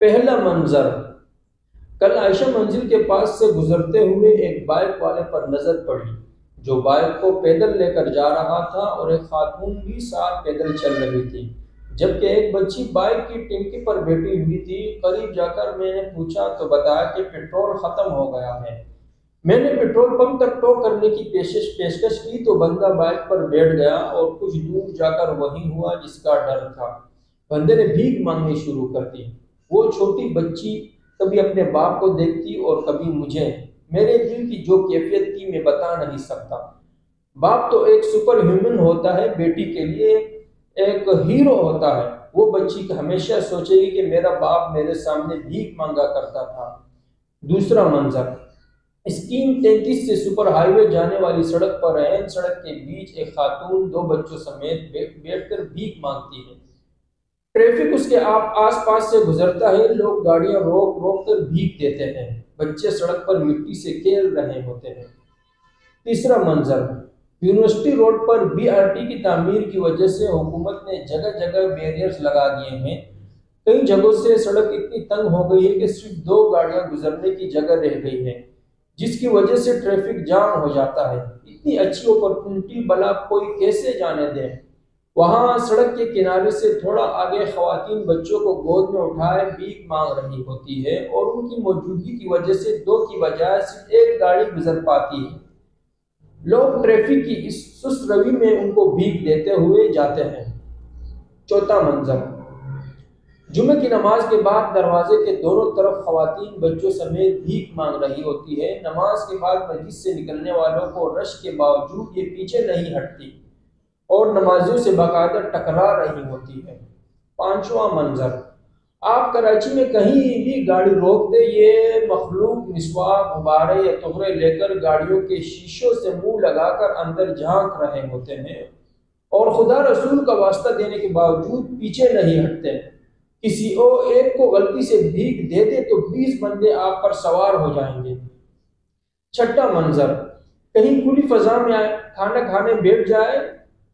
پہلا منظر: کل عائشہ منزل کے پاس سے گزرتے ہوئے ایک بائک والے پر نظر پڑی جو بائک کو پیدل لے کر جا رہا تھا، اور ایک خاتون بھی ساتھ پیدل چل رہی تھی، جبکہ ایک بچی بائک کی ٹینکی پر بیٹھی ہوئی تھی۔ قریب جا کر میں نے پوچھا تو بتایا کہ پیٹرول ختم ہو گیا ہے۔ میں نے پیٹرول پمپ تک ٹو کرنے کی پیشکش کی تو بندہ بائک پر بیٹھ گیا اور کچھ دور جا کر وہی ہوا جس کا ڈر تھا۔ بندے نے بھیک مانگنی شروع کر دی۔ وہ چھوٹی بچی کبھی اپنے باپ کو دیکھتی اور کبھی مجھے۔ میرے دل کی جو کیفیت تھی میں بتا نہیں سکتا۔ باپ تو ایک سپر ہیومن ہوتا ہے، بیٹی کے لیے ایک ہیرو ہوتا ہے۔ وہ بچی ہمیشہ سوچے گی کہ میرا باپ میرے سامنے بھیک مانگا کرتا تھا۔ دوسرا منظر: اسکیم 33 سے سپر ہائی وے جانے والی سڑک پر عین سڑک کے بیچ ایک خاتون دو بچوں سمیت بیٹھ کر بھیک مانگتی ہے۔ ٹریفک اس کے آس پاس سے گزرتا ہے، لوگ گاڑیاں روک روک کر بھیک دیتے ہیں، بچے سڑک پر مٹی سے کھیل رہے ہوتے ہیں۔ تیسرا منظر: یونیورسٹی روڈ پر BRT کی تعمیر کی وجہ سے حکومت نے جگہ جگہ بیریئرز لگا دیے ہیں۔ کئی جگہوں سے سڑک اتنی تنگ ہو گئی ہے کہ صرف دو گاڑیاں گزرنے کی جگہ رہ گئی ہے، جس کی وجہ سے ٹریفک جام ہو جاتا ہے۔ اتنی اچھی اپرچونٹی بھلا کوئی کیسے جانے دے؟ وہاں سڑک کے کنارے سے تھوڑا آگے خواتین بچوں کو گود میں اٹھائے بھیک مانگ رہی ہوتی ہے، اور ان کی موجودگی کی وجہ سے دو کی بجائے صرف ایک گاڑی گزر پاتی ہے۔ لوگ ٹریفک کی اس سست روی میں ان کو بھیک دیتے ہوئے جاتے ہیں۔ چوتھا منظر: جمعہ کی نماز کے بعد دروازے کے دونوں طرف خواتین بچوں سمیت بھیک مانگ رہی ہوتی ہے۔ نماز کے بعد مسجد سے نکلنے والوں کو رش کے باوجود یہ پیچھے نہیں ہٹتی اور نمازیوں سے باقاعدہ ٹکرا رہی ہوتی ہے۔ پانچواں منظر: آپ کراچی میں کہیں بھی گاڑی روک دیں، یہ مخلوق مسواک، غبارے یا تغرے لے کر گاڑیوں کے شیشوں سے منہ لگا کر اندر جھانک رہے ہوتے ہیں، اور خدا رسول کا واسطہ دینے کے باوجود پیچھے نہیں ہٹتے۔ کسی ایک کو غلطی سے بھیک دے دے تو 20 بندے آپ پر سوار ہو جائیں گے۔ چھٹا منظر: کہیں کھلی فضا میں کھانا کھانے بیٹھ جائے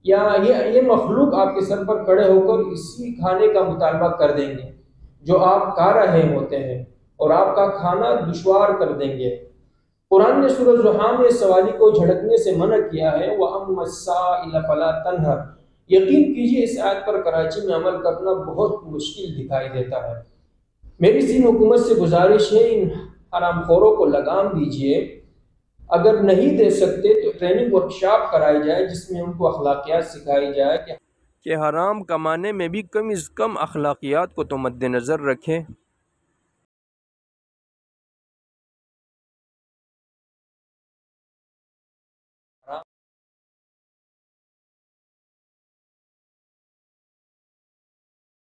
یا یہ مخلوق آپ کے سر پر کھڑے ہو کر اسی کھانے کا مطالبہ کر دیں گے جو آپ کھا رہے ہوتے ہیں، اور آپ کا کھانا دشوار کر دیں گے۔ قرآن نے سورہ زحا میں سوالی کو جھڑکنے سے منع کیا ہے، وَأَمَّا السَّائِلَ فَلَا تَنْهَرْ۔ یقین کیجیے اس آیت پر کراچی میں عمل کرنا بہت مشکل دکھائی دیتا ہے۔ میری سندھ حکومت سے گزارش ہے، ان حرام خوروں کو لگام دیجیے۔ اگر نہیں دے سکتے تو ٹریننگ ورکشاپ کرائی جائے جس میں ان کو اخلاقیات سکھائی جائے کہ حرام کمانے میں بھی کم از کم اخلاقیات کو تو مد نظر رکھیں۔